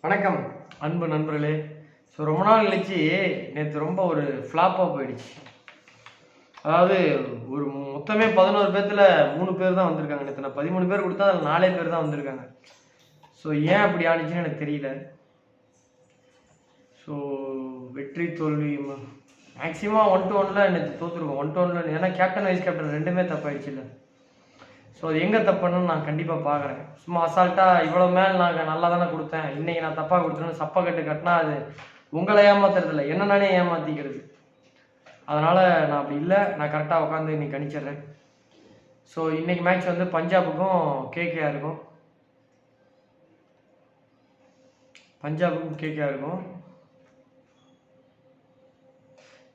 வணக்கம் அன்பு நண்பர்களே. ஸோ ரொம்ப நாள் கழிச்சு நேற்று ரொம்ப ஒரு ஃப்ளாப்பாக போயிடுச்சு. அதாவது ஒரு மொத்தமே 11 பேர்த்தில் 3 பேர் தான் வந்திருக்காங்க. நேற்று நான் 13 பேர் கொடுத்தா அதில் 4 பேர் தான் வந்திருக்காங்க. ஸோ ஏன் அப்படி ஆனிச்சுன்னு எனக்கு தெரியல. ஸோ வெற்றி தோல்வி மேக்ஸிமம் 1-1 நேற்று தோற்றுருக்கோம். 1-1 ஏன்னா கேப்டன் வைஸ் கேப்டன் ரெண்டுமே தப்பாயிடுச்சு இல்லை. ஸோ அது எங்கே தப்புன்னு நான் கண்டிப்பாக பார்க்குறேன். சும்மா அசால்ட்டாக இவ்வளோ மேல் நான் நல்லா தானே கொடுத்தேன், இன்றைக்கி நான் தப்பாக கொடுத்தேன்னு சப்பா கட்டு கட்டினா அது உங்களை ஏமாத்துறதில்ல, என்ன நானே ஏமாற்றிக்கிறது. அதனால் நான் அப்படி இல்லை, நான் கரெக்டாக உட்காந்து இன்னைக்கு கணிச்சிடுறேன். ஸோ இன்றைக்கி மேட்ச் வந்து பஞ்சாபுக்கும் கேகேஆருக்கும்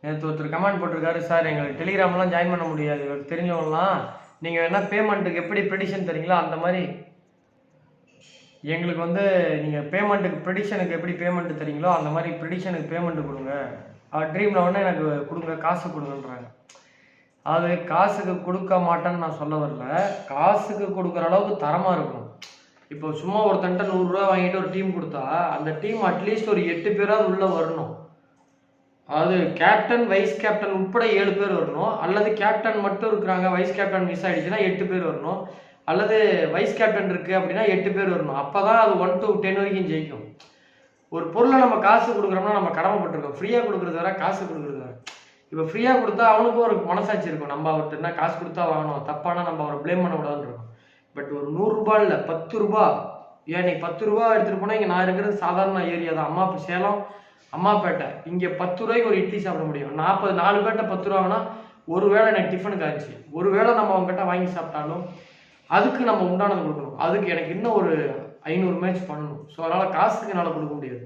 நேற்று ஒருத்தர் கமெண்ட் போட்டிருக்காரு, சார் எங்களுக்கு டெலிகிராம்லாம் ஜாயின் பண்ண முடியாது, தெரிஞ்சவங்களாம் நீங்கள் என்ன பேமெண்ட்டுக்கு எப்படி ப்ரெடிஷன் தரீங்களோ அந்த மாதிரி எங்களுக்கு வந்து நீங்கள் பேமெண்ட்டுக்கு ப்ரெடிஷனுக்கு எப்படி பேமெண்ட்டு தரீங்களோ அந்த மாதிரி ப்ரெடிஷனுக்கு பேமெண்ட்டு கொடுங்க, ட்ரீம் லெவனே எனக்கு கொடுங்க, காசு கொடுங்கன்றாங்க. அது காசுக்கு கொடுக்க மாட்டேன்னு நான் சொல்ல வரல, காசுக்கு கொடுக்குற அளவுக்கு தரமாக இருக்கும். இப்போ சும்மா ஒருத்தன்ட்ட 100 ரூபா வாங்கிட்டு ஒரு டீம் கொடுத்தா அந்த டீம் அட்லீஸ்ட் ஒரு 8 பேராவது உள்ளே வரணும். அது கேப்டன் வைஸ் கேப்டன் உட்பட 7 பேர் வரணும், அல்லது கேப்டன் மட்டும் இருக்கிறாங்க வைஸ் கேப்டன் மிஸ் ஆகிடுச்சுன்னா 8 பேர் வரணும், அல்லது வைஸ் கேப்டன் இருக்குது அப்படின்னா 8 பேர் வரணும். அப்போ தான் அது 1 to 10 வரைக்கும் ஜெயிக்கும். ஒரு பொருளை நம்ம காசு கொடுக்குறோம்னா நம்ம கடமைப்பட்டிருக்கோம். ஃப்ரீயாக கொடுக்குறது வேற, காசு கொடுக்குறது வேற. இப்போ ஃப்ரீயாக கொடுத்தா அவனுக்கும் ஒரு மனசாட்சி இருக்கும், நம்ம அவர்கிட்ட என்ன காசு கொடுத்தா வாங்கணும், தப்பானா நம்ம அவரை ப்ளேம் பண்ண கூடாதுன்னு இருக்கும். பட் ஒரு 100 ரூபா இல்லை 10 ரூபா, ஏன் நீ 10 ரூபா எடுத்துகிட்டு போனால் இங்கே நான் இருக்கிறது சாதாரண ஏரியா தான், சேலம் அம்மாப்பேட்டை, இங்கே 10 ரூபாய்க்கு ஒரு இட்லி சாப்பிட முடியும். 4 பேர்ட்ட 10 ரூபாங்கன்னா ஒரு வேளை எனக்கு டிஃபனுக்கு ஆச்சு, ஒரு வேளை நம்ம அவங்ககிட்ட வாங்கி சாப்பிட்டாலும் அதுக்கு நம்ம உண்டானது கொடுக்கணும். அதுக்கு எனக்கு இன்னும் ஒரு 500 மேட்ச் பண்ணணும். ஸோ அதனால் காசுக்கு என்னால் கொடுக்க முடியாது.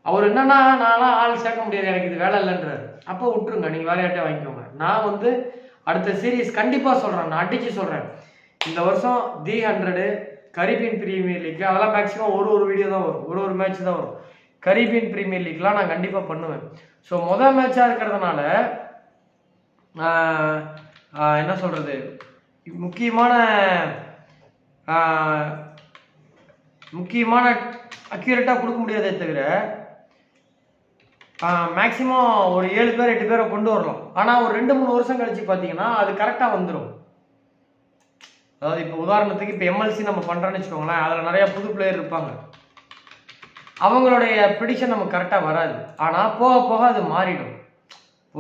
அவர் என்னன்னா நான்லாம் ஆள் சேர்க்க முடியாது, எனக்கு இது வேலை இல்லைன்றாரு. அப்போ விட்டுருங்க, நீங்கள் வேலையாட்டே வாங்கிக்கோங்க. நான் வந்து அடுத்த சீரீஸ் கண்டிப்பாக சொல்கிறேன், நான் அடித்து சொல்கிறேன், இந்த வருஷம் தி 100 கரீபியன் பிரீமியர் லீக் அதெல்லாம் மேக்ஸிமம் ஒரு வீடியோ தான் வரும், ஒரு மேட்ச் தான் வரும். கரீபியன் பிரீமியர் லீக்லாம் நான் கண்டிப்பாக பண்ணுவேன். ஸோ மொதல் மேட்சாக இருக்கிறதுனால என்ன சொல்கிறது, முக்கியமான அக்யூரேட்டாக கொடுக்க முடியாதே தவிர மேக்ஸிமம் ஒரு 7 பேர் 8 பேரை கொண்டு வரலாம். ஆனால் ஒரு 2-3 வருஷம் கழிச்சு பார்த்தீங்கன்னா அது கரெக்டாக வந்துடும். அதாவது இப்போ உதாரணத்துக்கு இப்போ எம்எல்சி நம்ம பண்ணுறோன்னு வச்சுக்கோங்களேன், அதில் நிறையா புது பிளேயர் இருப்பாங்க, அவங்களுடைய ப்ரெடிஷன் நமக்கு கரெக்டாக வராது. ஆனால் போக போக அது மாறிடும்.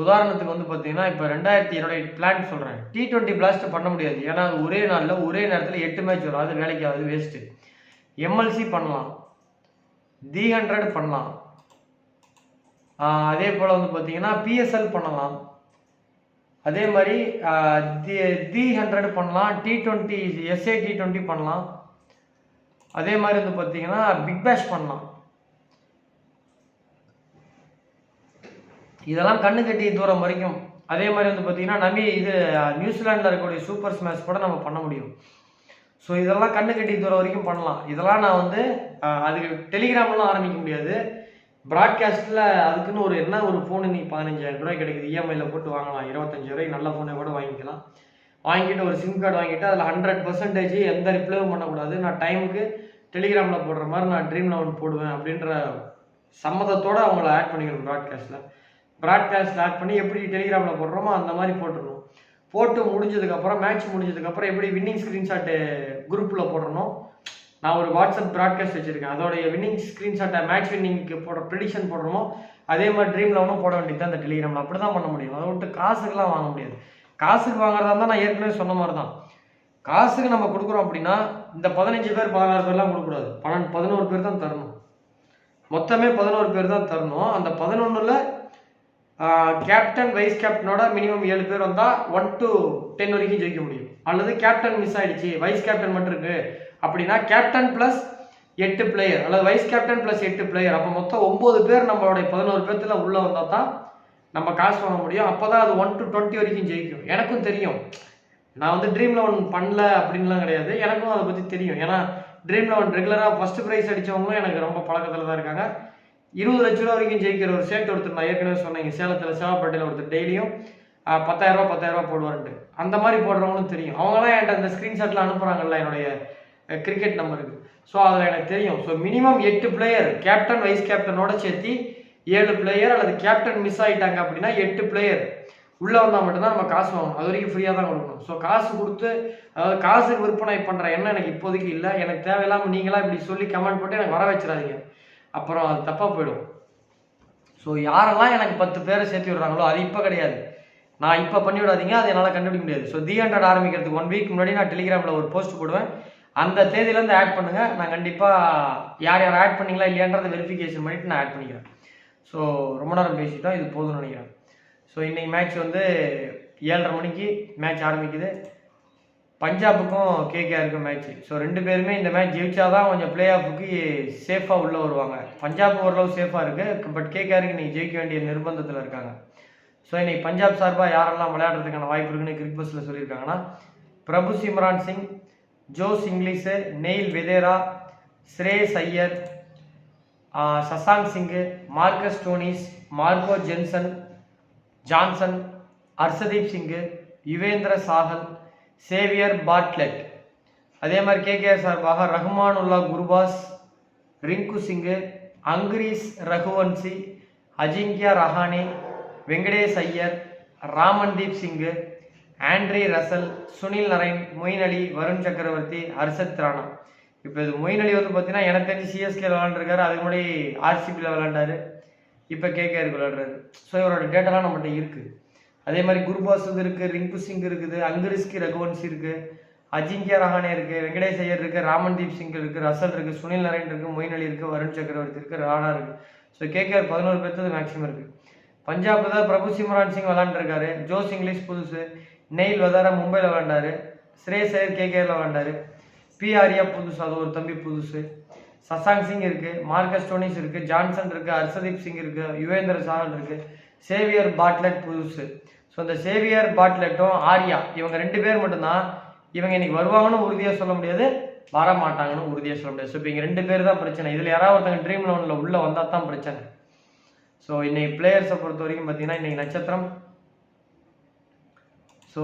உதாரணத்துக்கு வந்து பார்த்தீங்கன்னா இப்போ 2000 என்னுடைய பிளான் சொல்கிறேன், T20 பிளாஸ்ட் பண்ண முடியாது, ஏன்னா அது ஒரே நாளில் ஒரே நேரத்தில் 8 மேட்ச் வரும், அது வேலைக்கு ஆகுது, வேஸ்ட்டு. எம்எல்சி பண்ணலாம், தி 100 பண்ணலாம், அதே போல் வந்து பார்த்தீங்கன்னா பிஎஸ்எல் பண்ணலாம், அதே மாதிரி தி 100 பண்ணலாம், T20 SA T20 பண்ணலாம், அதே மாதிரி வந்து பார்த்தீங்கன்னா பிக் பேஷ் பண்ணலாம். இதெல்லாம் கண்ணு கட்டி தூரம் வரைக்கும். அதே மாதிரி வந்து பார்த்தீங்கன்னா நியூசிலாண்டில் இருக்கக்கூடிய சூப்பர் ஸ்மாஷ் கூட நம்ம பண்ண முடியும். ஸோ இதெல்லாம் கண்ணு கட்டி தூரம் வரைக்கும் பண்ணலாம். இதெல்லாம் நான் வந்து அதுக்கு டெலிகிராம்லாம் ஆரம்பிக்க முடியாது, ப்ராட்காஸ்ட்டில் அதுக்குன்னு ஒரு ஃபோனு இன்னைக்கு 15,000 ரூபாய் கிடைக்குது, இஎம்ஐயில் போட்டு வாங்கலாம். 25 ரூபாய்க்கு நல்ல ஃபோனை கூட வாங்கிக்கலாம். வாங்கிட்டு ஒரு சிம் கார்டு வாங்கிட்டு அதில் 100% எந்த ரிப்ளைவும் பண்ணக்கூடாது, நான் டைமுக்கு டெலிகிராமில் போடுற மாதிரி நான் ட்ரீம் லெவன் போடுவேன் அப்படின்ற சம்மதத்தோடு அவங்கள ஆட் பண்ணிக்கணும். ப்ராட்காஸ்ட்டில் ஆட் பண்ணி எப்படி டெலிகிராமில் போடுறோமோ அந்த மாதிரி போட்டுடணும். போட்டு முடிஞ்சதுக்கப்புறம் மேட்ச் முடிஞ்சதுக்கப்புறம் எப்படி வின்னிங் ஸ்க்ரீன்ஷாட்டு குரூப்பில் போடணும். நான் ஒரு வாட்ஸ்அப் ப்ராட்காஸ்ட் வச்சுருக்கேன், அதோடைய வின்னிங் ஸ்க்ரீன்ஷாட்டை மேட்ச் வின்னிங்க்கு ப்ரெடிஷன் போடுறோமோ அதே மாதிரி ட்ரீம் லெவனும் போட வேண்டியது தான் அந்த டெலிகிராமில். அப்படி தான் பண்ண முடியும். அதை விட்டு காசுக்கெலாம் வாங்க முடியாது. காசுக்கு வாங்குறதா இருந்தால் நான் ஏற்கனவே சொன்ன மாதிரி தான், காசுக்கு நம்ம கொடுக்குறோம் அப்படின்னா இந்த 15 பேர் 16 பேர்லாம் கொடுக்கக்கூடாது, 11 பேர் தான் தரணும். மொத்தமே 11 பேர் தான் தரணும். அந்த 11ல் கேப்டன் வைஸ் கேப்டனோட மினிமம் 7 பேர் வந்தால் 1 to 10 வரைக்கும் ஜெயிக்க முடியும். அல்லது கேப்டன் மிஸ் ஆகிடுச்சு, வைஸ் கேப்டன் மட்டும் இருக்குது அப்படின்னா கேப்டன் ப்ளஸ் 8 பிளேயர், அல்லது வைஸ் கேப்டன் ப்ளஸ் 8 பிளேயர், அப்போ மொத்தம் 9 பேர் நம்மளுடைய 11 பேர்த்தில் உள்ளே வந்தால் தான் நம்ம காசு வாங்க முடியும். அப்போ தான் அது 1 to 20 வரைக்கும் ஜெயிக்கும். எனக்கும் தெரியும், நான் வந்து ட்ரீம் லெவன் பண்ணல அப்படின்லாம் கிடையாது, எனக்கும் அதை பற்றி தெரியும். ஏன்னா ட்ரீம் லெவன் ரெகுலராக ஃபஸ்ட்டு ப்ரைஸ் அடித்தவங்களும் எனக்கு ரொம்ப பழக்கத்தில் தான் இருக்காங்க. 20 லட்ச ரூபா வரைக்கும் ஜெயிக்கிற ஒரு சேட்டு ஒருத்தர் நான் ஏற்கனவே சொன்னேன், சேலத்தில் சேவாப்பேட்டையில் ஒருத்தர் டெய்லியும் 10,000 ரூபா போடுவார்ன்ட்டு. அந்த மாதிரி போடுறவங்களும் தெரியும். அவங்களாம் என்கிட்ட இந்த ஸ்க்ரீன்ஷாட்டில் அனுப்புகிறாங்கல்ல என்னுடைய கிரிக்கெட் நம்பருக்கு. ஸோ அதில் எனக்கு தெரியும். So minimum 8 player captain vice கேப்டனோட சேர்த்து 7 பிளேயர், அல்லது கேப்டன் மிஸ் ஆகிட்டாங்க அப்படின்னா 8 பிளேயர் உள்ளே வந்தால் மட்டும்தான் நம்ம காசு வாங்கணும். அது வரைக்கும் ஃப்ரீயாக தான் கொடுக்கணும். ஸோ காசு கொடுத்து, அதாவது காசுக்கு விற்பனை பண்ணுற எண்ணம் எனக்கு இப்போதைக்கு இல்லை. எனக்கு தேவையில்லாமல் நீங்களாம் இப்படி சொல்லி கமெண்ட் போட்டு எனக்கு வர வச்சிடாதீங்க, அப்புறம் அது தப்பாக போயிடும். ஸோ யாரெல்லாம் எனக்கு 10 பேரை சேர்த்து விடுறாங்களோ அது இப்போ கிடையாது, நான் இப்போ பண்ணி விடாதீங்க, அது என்னால் கண்டுபிடிக்க முடியாது. ஸோ 300 ஆரம்பிக்கிறதுக்கு 1 வீக் முன்னாடி நான் டெலிகிராமில் ஒரு போஸ்ட் போடுவேன். அந்த தேதியிலேருந்து ஆட் பண்ணுங்கள். நான் கண்டிப்பாக யார் யார் ஆட் பண்ணிங்களா இல்லையான்றதை வெரிஃபிகேஷன் பண்ணிவிட்டு நான் ஆட் பண்ணிக்கிறேன். ஸோ ரொம்ப நேரம் பேசிட்டோம், இது போதும்னு நினைக்கிறேன். ஸோ இன்றைக்கி மேட்ச் வந்து 7:30 மணிக்கு மேட்ச் ஆரம்பிக்குது. பஞ்சாபுக்கும் கேகேஆருக்கும் மேட்ச்சு. ஸோ 2 பேருமே இந்த மேட்ச் ஜெயிச்சாதான் கொஞ்சம் பிளே ஆஃபுக்கு சேஃபாக உள்ளே வருவாங்க. பஞ்சாப் ஓரளவு சேஃபாக இருக்குது, பட் கேகேஆருக்கு இன்றைக்கி ஜெயிக்க வேண்டிய நிர்பந்தத்தில் இருக்காங்க. ஸோ இன்றைக்கி பஞ்சாப் சார்பாக யாரெல்லாம் விளையாடுறதுக்கான வாய்ப்பு இருக்குன்னு கிரிக் பஸ்ஸில் சொல்லியிருக்காங்கன்னா, Prabhsimran Singh, Jos Inglis, Nehal Wadhera, Shreyas Iyer, Shashank Singh, Marcus Stoinis, Marco Jansen, Arshdeep Singh, Yuzvendra Chahal, Xavier Bartlett. அதே மாதிரி கேகேஆர் சார்பாக Rahmanullah Gurbaz, Rinku Singh, Angkrish Raghuvanshi, Ajinkya Rahane, Venkatesh Iyer, Ramandeep Singh, Andre Russell, Sunil Narine, Moeen Ali, Varun Chakravarthy, Harshit Rana. இப்போ இது மொயின் அலி வந்து பார்த்தீங்கன்னா எனக்கு தெரிஞ்சு சிஎஸ்கே விளாண்டுருக்காரு, அதுக்கு முன்னாடி ஆர்சிபியில் விளாண்டாரு, இப்போ கேகேஆருக்கு விளாடுறாரு. ஸோ இவரோட டேட்டாலாம் நம்மகிட்ட இருக்குது. அதே மாதிரி குர்பாஸ் வந்து இருக்குது, ரிங்கு சிங் இருக்குது, அங்கிரிஸ்கி ரகுவன்சி இருக்குது, அஜிங்கியா ரஹானே இருக்குது, வெங்கடேஷ் ஐயர் இருக்குது, ராமன்தீப் சிங் இருக்குது, ரசல் இருக்குது, சுனில் நரைன் இருக்குது, மொயின் அலி இருக்குது, வருண் சக்கரவர்த்தி இருக்குது, ராணா இருக்குது. ஸோ கேகேஆர் 11 பேர்த்தது மேக்ஸிமம் இருக்குது. பஞ்சாப் தான் பிரபு சிம்ரான் சிங் விளாண்டுருக்காரு, ஜோஸ் இங்கிலீஷ் புதுசு, நெயில் வதாரா மும்பையில் விளாண்டாரு, ஸ்ரேயஸ் ஐயர் கேகேஆரில் விளாண்டாரு, பிஆரியா புதுசு, அது ஒரு தம்பி புதுசு, சசாங்க் சிங் இருக்குது, மார்க்கஸ் டோனிஸ் இருக்குது, ஜான்சன் இருக்குது, ஹர்ஷதீப் சிங் இருக்குது, யுவேந்திர சாஹல் இருக்குது, சேவியர் பார்ட்லெட் புதுசு. ஸோ இந்த சேவியர் பார்ட்லெட்டும் ஆர்யா இவங்க 2 பேர் மட்டும்தான். இவங்க இன்னைக்கு வருவாங்கன்னு உறுதியாக சொல்ல முடியாது, வர மாட்டாங்கன்னு உறுதியாக சொல்ல முடியாது. ஸோ இப்போ இங்கே 2 பேர் தான் பிரச்சனை. இதில் யாராவது ஒருத்தங்க ட்ரீம் 11 உள்ளே வந்தால் தான் பிரச்சனை. ஸோ இன்னைக்கு பிளேயர்ஸை பொறுத்த வரைக்கும் பார்த்தீங்கன்னா இன்னைக்கு நட்சத்திரம், ஸோ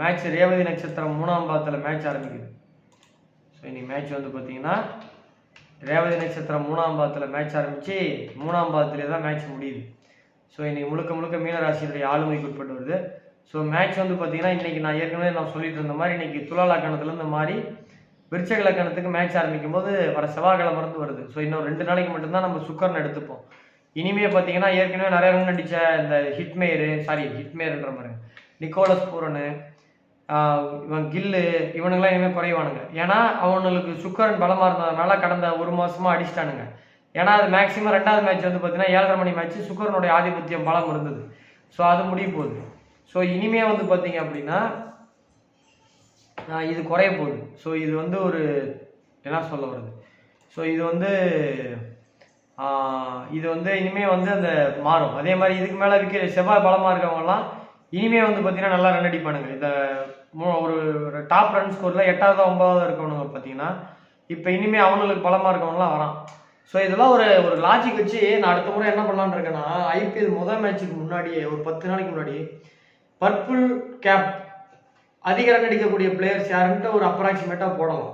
மேட்ச் ரேவதி நட்சத்திரம் 3ஆம் பாதத்தில் மேட்ச் ஆரம்பிக்குது. ஸோ இன்னைக்கு மேட்ச் வந்து பார்த்தீங்கன்னா ரேவதி நட்சத்திரம் 3ஆம் பாதத்தில் மேட்ச் ஆரம்பித்து 3ஆம் பாதத்திலே தான் மேட்ச் முடியுது. ஸோ இன்றைக்கி முழுக்க மீனராசியுடைய ஆளுமைக்கு உட்பட்டு வருது. ஸோ மேட்ச் வந்து பார்த்தீங்கன்னா இன்றைக்கி நான் ஏற்கனவே சொல்லிட்டு இருந்த மாதிரி இன்றைக்கி துலா லக்கணத்துலேருந்து மாறி விருச்சக லக்கணத்துக்கு மேட்ச் ஆரம்பிக்கும் போது வர செவ்வாய்க்கிழமை மறந்து வருது. ஸோ இன்னும் 2 நாளைக்கு மட்டும்தான் நம்ம சுக்கரன் எடுத்துப்போம். இனிமே பார்த்தீங்கன்னா ஏற்கனவே நிறைய ரன் அடித்த இந்த ஹிட்மேருன்ற மாதிரி நிக்கோலஸ் பூரனு, இவன் கில்லு, இவனுங்களாம் இனிமேல் குறைவானுங்க. ஏன்னா அவனுக்கு சுக்கரன் பலமாக இருந்ததுனால கடந்த 1 மாதமாக அடிச்சிட்டானுங்க. ஏன்னா அது மேக்ஸிமம் 2வது மேட்ச் வந்து பார்த்தீங்கன்னா 7:30 மணி மேட்ச் சுக்கரனுடைய ஆதிபத்தியம் பலம் இருந்தது. ஸோ அது முடிய போகுது. ஸோ இனிமே வந்து பார்த்தீங்க அப்படின்னா இது குறைய போகுது. ஸோ இது வந்து ஒரு என்ன சொல்ல வருது, ஸோ இது வந்து இனிமே வந்து அந்த மாறும். அதே மாதிரி இதுக்கு மேலே செவ்வாய் பலமாக இருக்கவங்கலாம் இனிமே வந்து பார்த்தீங்கன்னா நல்லா ரன் அடிப்பானுங்க. இந்த ஒரு டாப் ரன் ஸ்கோரில் 8வது 9வது இருக்கவனுங்க பார்த்தீங்கன்னா இப்போ இனிமேல் அவங்களுக்கு பலமாக இருக்கவங்களாம் வரான். ஸோ இதெல்லாம் ஒரு லாஜிக் வச்சு நான் அடுத்த முறை என்ன பண்ணலான்னு இருக்கேன்னா, ஐபிஎல் முதல் மேட்சுக்கு முன்னாடியே ஒரு 10 நாளைக்கு முன்னாடி பர்பிள் கேப் அதிக ரன் அடிக்கக்கூடிய பிளேயர்ஸ் யாருன்ட்டு ஒரு அப்ராக்சிமேட்டாக போடலாம்.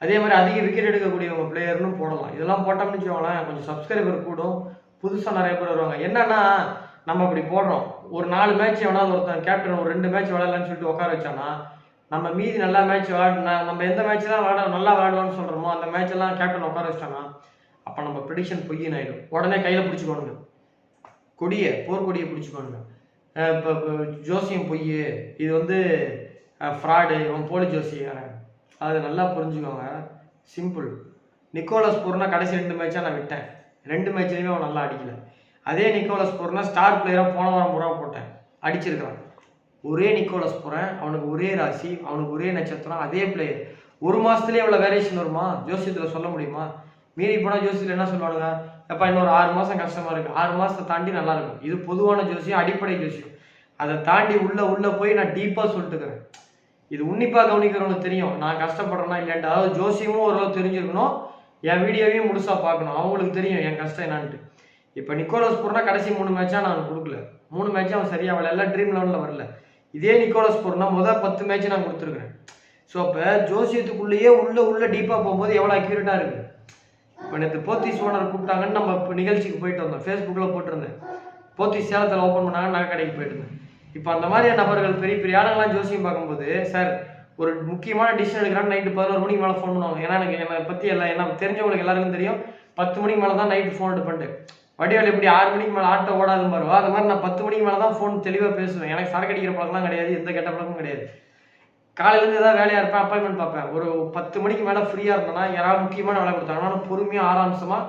அதே மாதிரி அதிக விக்கெட் எடுக்கக்கூடியவங்க பிளேயர்னு போடலாம். இதெல்லாம் போட்டோம்னு வச்சுக்கோங்களேன், கொஞ்சம் சப்ஸ்கிரைபர் கூடும், புதுசாக நிறைய பேர் வருவாங்க. என்னன்னா நம்ம அப்படி போடுறோம், ஒரு 4 மேட்ச் வேணாலும் ஒருத்தன் கேப்டன் ஒரு 2 மேட்ச் விளையாடலான்னு சொல்லிட்டு உட்கார வச்சானா, நம்ம மீதி நல்லா மேட்ச் நம்ம எந்த மேட்ச் தான் நல்லா விளையாடுவான்னு சொல்கிறோமோ அந்த மேட்ச் எல்லாம் கேப்டன் உட்கார வச்சிட்டானா அப்போ நம்ம ப்ரெடிக்ஷன் பொய்யின்னு ஆகிடும். உடனே கையில் பிடிச்சிக்கோணுங்க, போர்க்கொடியை பிடிச்சிக்கோணுங்க. இப்போ ஜோசியம் பொய், இது வந்து ஃப்ராடு, இவன் போலி ஜோசியக்காரன், அது நல்லா புரிஞ்சுக்கோங்க. சிம்பிள். நிக்கோலஸ் பூர்னா கடைசி 2 மேட்சாக நான் விட்டேன், 2 மேட்ச்லேயுமே அவன் நல்லா அடிக்கலை. அதே நிக்கோலஸ் பூர்னா ஸ்டார் பிளேயராக போன வாரம் முறை போட்டேன், அடிச்சிருக்கிறான். ஒரே நிக்கோலஸ் பூரன், அவனுக்கு ஒரே ராசி, அவனுக்கு ஒரே நட்சத்திரம், அதே பிளேயர். 1 மாதத்துலேயே இவ்வளோ வேரியேஷன் வருமா ஜோசியத்தில் சொல்ல முடியுமா? மீறி போனால் ஜோசியத்தில் என்ன சொல்லுவானுங்க, எப்போ இன்னொரு 6 மாதம் கஷ்டமாக இருக்குது, 6 மாதத்தை தாண்டி நல்லா இருக்கும். இது பொதுவான ஜோசியம், அடிப்படை ஜோசியம். அதை தாண்டி உள்ளே போய் நான் டீப்பாக சொல்லிட்டுக்கிறேன். இது உன்னிப்பாக கவனிக்கிறவங்களுக்கு தெரியும் நான் கஷ்டப்படுறேன்னா இல்லைன்ட்டு. அதாவது ஜோசியமும் ஓரளவு தெரிஞ்சிருக்கணும், என் வீடியோவையும் முழுசாக பார்க்கணும், அவங்களுக்கு தெரியும் என் கஷ்டம் என்னான்ட்டு. இப்போ நிக்கோலஸ் பூர்னா கடைசி 3 மேட்சாக நான் கொடுக்கல, 3 மேட்சும் அவன் சரியாக விளையாடல, ட்ரீம் 11 வரல. இதே நிக்கோலஸ் பூர்னா முதல் 10 மேட்ச் நான் கொடுத்துருக்குறேன். ஸோ அப்போ ஜோசியத்துக்குள்ளேயே உள்ள டீப்பாக போகும்போது எவ்வளோ அக்யூரேட்டாக இருக்குது. இப்போ நேற்று போத்தீஸ் ஓனர் கூப்பிட்டாங்கன்னு நம்ம இப்போ நிகழ்ச்சிக்கு போயிட்டு வந்தோம், ஃபேஸ்புக்கில் போட்டிருந்தேன். போத்தீஸ் சேலத்தில் ஓப்பன் பண்ணாங்க, நகை கடைக்கு போயிட்டு இருந்தேன். இப்போ அந்த மாதிரியான நபர்கள் பெரிய பெரிய ஆளுங்களாம் ஜோசியம் பார்க்கும்போது, சார் ஒரு முக்கியமான டிசிஷன் எடுக்கிறான்னு நைட்டு 11 மணிக்கு மேலே ஃபோன் பண்ணுவாங்க. ஏன்னா என்னை பற்றி எல்லாம் என்ன தெரிஞ்சவங்களுக்கு எல்லாருக்கும் தெரியும். 10 மணிக்கு மேலே தான் நைட்டு ஃபோன் எடுப்பேன்ட்டு. வடிவேல் எப்படி 6 மணிக்கு மேலே ஆட்டோ ஓடாது பாருவா, அது மாதிரி நான் 10 மணிக்கு மேலே தான் ஃபோன் தெளிவாக பேசுவேன். எனக்கு சரக்கு அடிக்கிற பழக்கம்லாம் கிடையாது, எந்த கெட்ட பழக்கமும் கிடையாது. காலையிலேருந்து ஏதாவது வேலையாக இருப்பேன், அப்பாயின்மெண்ட் பார்ப்பேன். ஒரு 10 மணிக்கு மேலே ஃப்ரீயாக இருந்தேன்னா யாராவது முக்கியமான வேலை கொடுத்தாங்கன்னா பொறுமையாக ஆராம்சமாக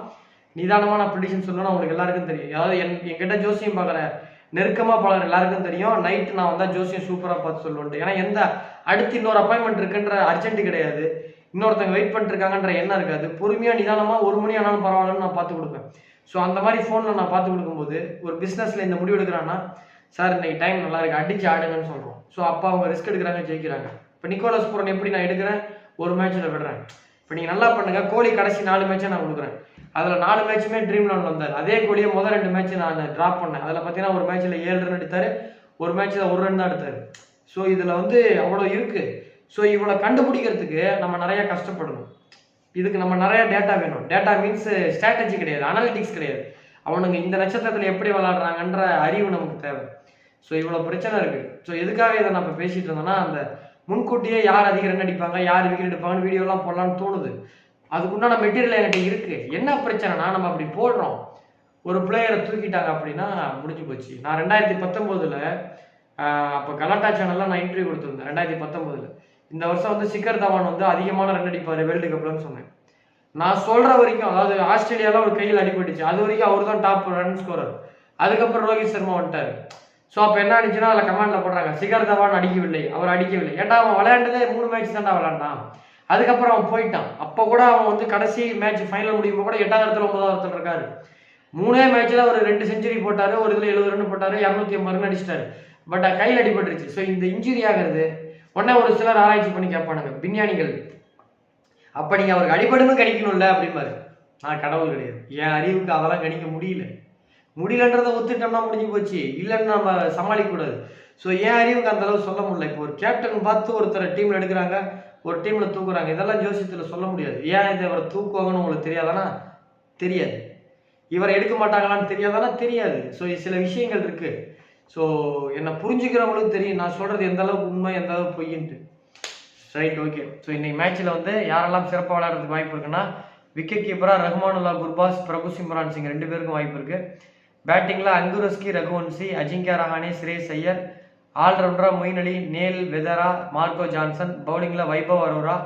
நிதானமாக நான் ப்ரிடிஷன் சொல்லணும். அவங்களுக்கு எல்லாருக்கும் தெரியும். அதாவது என்கிட்ட ஜோசியம் பார்க்குற நெருக்கமாக பழகிற எல்லாருக்கும் தெரியும். நைட்டு நான் வந்தால் ஜோசியம் சூப்பராக பார்த்து சொல்லுவேன்ட்டு. ஏன்னா எந்த அடுத்து இன்னொரு அப்பாயின்மெண்ட் இருக்குன்ற அர்ஜென்ட் கிடையாது, இன்னொருத்தங்க வெயிட் பண்ணிருக்காங்கன்ற எண்ணம் இருக்காது. பொறுமையாக நிதானமாக 1 மணி ஆனாலும் பரவாயில்லன்னு நான் பார்த்து கொடுப்பேன். ஸோ அந்த மாதிரி ஃபோனில் நான் பார்த்து கொடுக்கும்போது ஒரு பிஸ்னஸில் இந்த முடிவு எடுக்கிறான்னா, சார் இன்னைக்கு டைம் நல்லா இருக்குது, அடிச்சு ஆடுங்கன்னு சொல்கிறோம். ஸோ அப்போ அவங்க ரிஸ்க் எடுக்கிறாங்க, ஜெயிக்கிறாங்க. இப்போ நிக்கோலஸ் பூரன் எப்படி நான் எடுக்கிறேன், ஒரு மேட்ச்சில் விடுறேன். இப்போ நீங்கள் நல்லா பண்ணுங்க, கோலி கடைசி 4 மேட்சை நான் கொடுக்குறேன். அதில் 4 மேட்சுமே ட்ரீம் லெவனில் வந்தார். அதே கோலியை முதல் 2 மேட்ச் நான் ட்ராப் பண்ணேன். அதில் பார்த்தீங்கன்னா ஒரு மேட்ச்சில் 7 ரன் எடுத்தார், ஒரு மேட்ச்சில் 1 ரன் தான் எடுத்தார். ஸோ இதில் வந்து அவ்வளோ இருக்குது. ஸோ இவ்வளோ கண்டுபிடிக்கிறதுக்கு நம்ம நிறைய கஷ்டப்படணும். இதுக்கு நம்ம நிறைய டேட்டா வேணும். டேட்டா மீன்ஸ் ஸ்ட்ராட்டஜி கிடையாது, அனாலிட்டிக்ஸ் கிடையாது. அவனுங்க இந்த நட்சத்திரத்தில் எப்படி விளாடுறாங்கன்ற அறிவு நமக்கு தேவை. ஸோ இவ்வளோ பிரச்சனை இருக்குது. ஸோ எதுக்காக இதை நம்ம பேசிகிட்டு இருந்தோம்னா, அந்த முன்கூட்டியே யார் அதிக ரன் அடிப்பாங்க, யார் விக்கெட் எடுப்பாங்கன்னு வீடியோலாம் போடலான்னு தோணுது. அதுக்குண்டான மெட்டீரியல் என்கிட்ட இருக்குது. என்ன பிரச்சனைனா, நம்ம அப்படி போடுறோம், ஒரு பிளேயரை தூக்கிட்டாங்க அப்படின்னா முடிஞ்சு போச்சு. நான் 2019 அப்போ கலாட்டா சேனலில் நான் இன்டர்வியூ கொடுத்துருந்தேன். 2019 இந்த வருஷம் வந்து சிக்கர் தவான் வந்து அதிகமான ரன் அடிப்பார் வேர்ல்டு கப்லன்னு சொன்னேன். நான் சொல்கிற வரைக்கும், அதாவது ஆஸ்திரேலியாவில் ஒரு கையில் அடிபட்டுச்சு, அது வரைக்கும் அவர் தான் டாப் ரன் ஸ்கோரர். அதுக்கப்புறம் ரோஹித் சர்மா வந்துட்டார். ஸோ அப்போ என்ன ஆனிச்சுன்னா, அதில் கமெண்ட்ல போடுறாங்க, சிகர் தவான் அடிக்கவில்லை, அவர் அடிக்கவில்லை. ஏன்டா அவன் விளையாண்டதே 3 மேட்ச் தான்டா விளையாண்டான், அதுக்கப்புறம் அவன் போயிட்டான். அப்போ கூட அவன் வந்து கடைசி மேட்ச் ஃபைனல் முடியும் கூட 8வது இடத்துல 9வது இடத்துல இருக்காரு. 3 மேட்ச்சில் ஒரு 2 செஞ்சுரி போட்டார், ஒரு இதில் 70 ரன் போட்டார், 280 ரன் அடிச்சிட்டாரு. பட் கையில் அடிபட்டுருச்சு. ஸோ இந்த இன்ஜுரி ஆகிறது உடனே ஒரு சிலர் ஆராய்ச்சி பண்ணி கேட்பானுங்க, விஞ்ஞானிகள், அப்போ நீங்கள் அவருக்கு அடிபடுன்னு கணிக்கணும்ல அப்படிம்பாரு. நான் கடவுள் கிடையாது, என் அறிவுக்கு அதெல்லாம் கணிக்க முடியலன்றதை ஒத்துட்டோம்னா முடிஞ்சு போச்சு. இல்லைன்னு நம்ம சமாளிக்கக்கூடாது. ஸோ என் அறிவுக்கு அந்த அளவு சொல்ல முடியல. இப்போ ஒரு கேப்டன் பார்த்து ஒருத்தர் டீமில் எடுக்கிறாங்க, ஒரு டீமில் தூக்குறாங்க, இதெல்லாம் ஜோசியத்தில் சொல்ல முடியாது. ஏன் இதை இவரை தூக்குவாங்கன்னு உங்களுக்கு தெரியாதானா? தெரியாது. இவரை எடுக்க மாட்டாங்களான்னு தெரியாதானா? தெரியாது. ஸோ சில விஷயங்கள் இருக்குது. ஸோ என்னை புரிஞ்சுக்கிறவங்களுக்கு தெரியும் நான் சொல்கிறது எந்த அளவுக்கு உண்மை, எந்த அளவுக்கு பொய்யின்ட்டு. Right, okay. ஸோ இன்னைக்கு மேட்ச்சில் வந்து யாரெல்லாம் சிறப்பாக விளையாடுறதுக்கு வாய்ப்பு இருக்குன்னா, விக்கெட் கீப்பராக ரஹ்மானுல்லா குர்பாஸ், பிரபு சிம்ரான் சிங் 2 பேருக்கும் வாய்ப்பு இருக்குது. பேட்டிங்கில் அங்குரஸ்கி, ரகுவன்சி, அஜிங்கியா ரஹானே, ஸ்ரேயஸ் ஐயர். ஆல்ரவுண்டராக மொயின் அலி, நேல் வெதரா, மார்க்கோ ஜான்சன். பவுலிங்கில் வைபவ் அரோரா,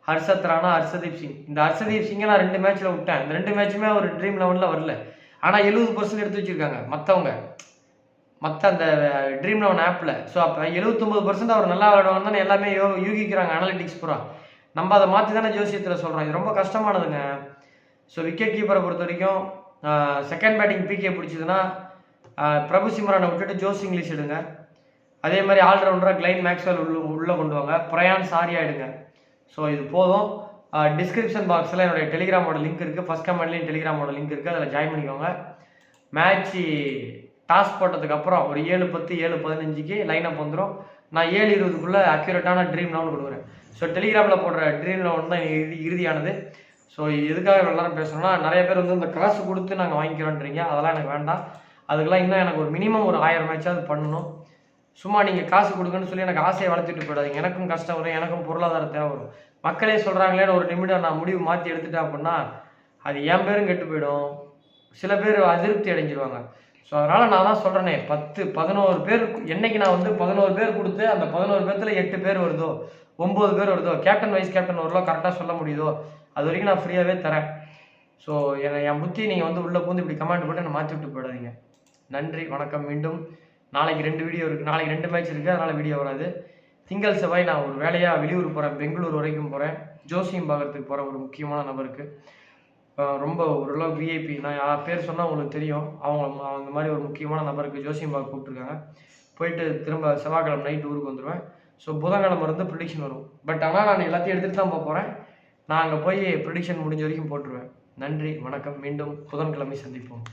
ஹர்ஷத் ராணா, ஹர்ஷதீப் சிங். இந்த ஹர்ஷதீப் சிங்கை நான் 2 மேட்ச்சில் விட்டேன். இந்த 2 மேட்சுமே ஒரு ட்ரீம் லெவனில் வரல. ஆனால் 70% எடுத்து வச்சுருக்காங்க மற்ற அந்த ட்ரீம் லெவன் ஆப்பில். ஸோ அப்போ 79% அவர் நல்லா விளையாடுவாங்க தானே எல்லாமே யூகிக்கிறாங்க அனாலிட்டிக்ஸ் பூரா. நம்ம அதை மாற்றி தானே ஜோசியத்தில் சொல்கிறோம். இது ரொம்ப கஷ்டமானதுங்க. ஸோ விக்கெட் கீப்பரை பொறுத்த வரைக்கும் செகண்ட் பேட்டிங் பிகே பிடிச்சதுன்னா பிரபு சிம்ரானை விட்டுட்டு ஜோஸ் இங்கிலீஷ் எடுங்க. அதே மாதிரி ஆல்ரவுண்டராக கிளைன் மேக்ஸ்வெல் உள்ளே கொண்டு வாங்க, பிரயான் சாரியா எடுங்க. ஸோ இது போதும். டிஸ்கிரிப்ஷன் பாக்ஸில் என்னுடைய டெலிகிராமோட லிங்க் இருக்குது, ஃபஸ்ட் கமெண்ட்லேயும் டெலிகிராமோட லிங்க் இருக்குது, அதில் ஜாயின் பண்ணிக்கோங்க. மேட்ச்சு டாஸ் போட்டதுக்கப்புறம் ஒரு 7:10 7:15 லைனப் வந்துடும். நான் 7:20 அக்யூரேட்டான ட்ரீம் லெவன் கொடுக்குறேன். ஸோ டெலிகிராமில் போடுற ட்ரீம் லெவன் தான் இறுதியானது. ஸோ எதுக்காக எல்லாரும் பேசணும்னா, நிறைய பேர் வந்து இந்த காசு கொடுத்து நாங்கள் வாங்கிக்கிறோன்றீங்க, அதெல்லாம் எனக்கு வேண்டாம். அதுக்கெல்லாம் இன்னும் எனக்கு ஒரு மினிமம் ஒரு 1000 மேட்சாவது பண்ணணும். சும்மா நீங்கள் காசு கொடுக்குன்னு சொல்லி எனக்கு ஆசையை வளர்த்துட்டு போயிடாதீங்க. எனக்கும் கஷ்டம் வரும், எனக்கும் பொருளாதார தேவை வரும். மக்களே சொல்கிறாங்களேன்னு ஒரு நிமிடம் நான் முடிவு மாற்றி எடுத்துட்டேன் அப்படின்னா அது என் பேரும் கெட்டு போயிடும், சில பேர் அதிருப்தி அடைஞ்சிருவாங்க. ஸோ அதனால் நான் தான் சொல்கிறேனே, 10-11 பேர் என்னைக்கு நான் வந்து 11 பேர் கொடுத்து அந்த 11 பேர்த்தில் 8 பேர் வருதோ 9 பேர் வருதோ, கேப்டன் வைஸ் கேப்டன் வருதோ கரெக்டாக சொல்ல முடியுதோ, அது வரைக்கும் நான் ஃப்ரீயாகவே தரேன். ஸோ என் புத்தி நீங்கள் வந்து உள்ளே பூந்து இப்படி கமெண்ட் போட்டு என்னை மாற்றி விட்டு போயிடாதீங்க. நன்றி, வணக்கம். மீண்டும் நாளைக்கு 2 வீடியோ இருக்குது, நாளைக்கு 2 மேட்ச் இருக்குது, அதனால் வீடியோ வராது. திங்கள் செவ்வாய் நான் ஒரு வேலையாக வெளியூர் போகிறேன், பெங்களூர் வரைக்கும் போகிறேன், ஜோசியம் பார்க்கறதுக்கு போகிறேன். ஒரு முக்கியமான நபருக்கு ரொம்ப ஓரளவு விஐபி, நான் பேர் சொன்னால் உங்களுக்கு தெரியும், அவங்க அந்த மாதிரி ஒரு முக்கியமான நபருக்கு ஜோசியம் பார்க்க கூப்பிட்டுருக்காங்க. போயிட்டு திரும்ப செவ்வாய்க்கிழமை நைட் ஊருக்கு வந்துடுவேன். ஸோ புதன்கிழமை இருந்து ப்ரிடிக்ஷன் வரும். பட் ஆனால் நான் எல்லாத்தையும் எடுத்துகிட்டு தான் போகிறேன். நான் அங்கே போய் ப்ரிடிக்ஷன் முடிஞ்ச வரைக்கும் போட்டுருவேன். நன்றி, வணக்கம். மீண்டும் புதன்கிழமை சந்திப்போம்.